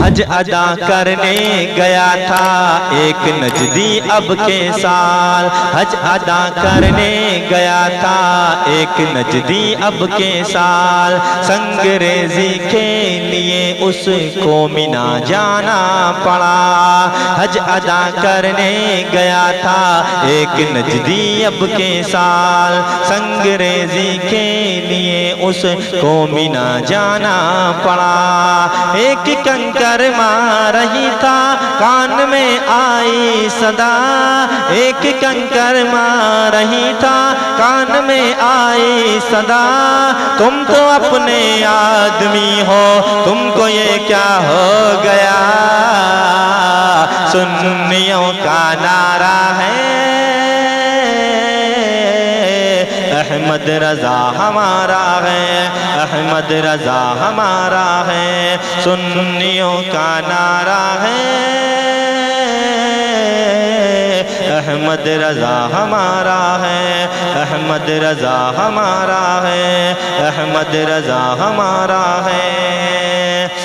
حج ادا کرنے گیا تھا ایک نجدی اب کے سال، حج ادا کرنے گیا تھا ایک نجدی اب کے سال، سنگریزی کے لیے اس کو مینا جانا پڑا، حج ادا کرنے گیا تھا ایک نجدی اب کے سال، سنگریزی کے لیے اس کو مینا جانا پڑا، ایک کنکر مار رہی تھا کان میں آئی صدا، ایک کنکر مار رہی تھا کان میں آئی صدا، تم تو اپنے آدمی ہو تم کو یہ کیا ہو گیا، سنیوں کا نعرہ ہے احمد رضا ہمارا ہے، احمد رضا ہمارا ہے، سنیوں کا نعرہ ہے احمد رضا ہمارا ہے، احمد رضا ہمارا ہے، احمد رضا ہمارا ہے۔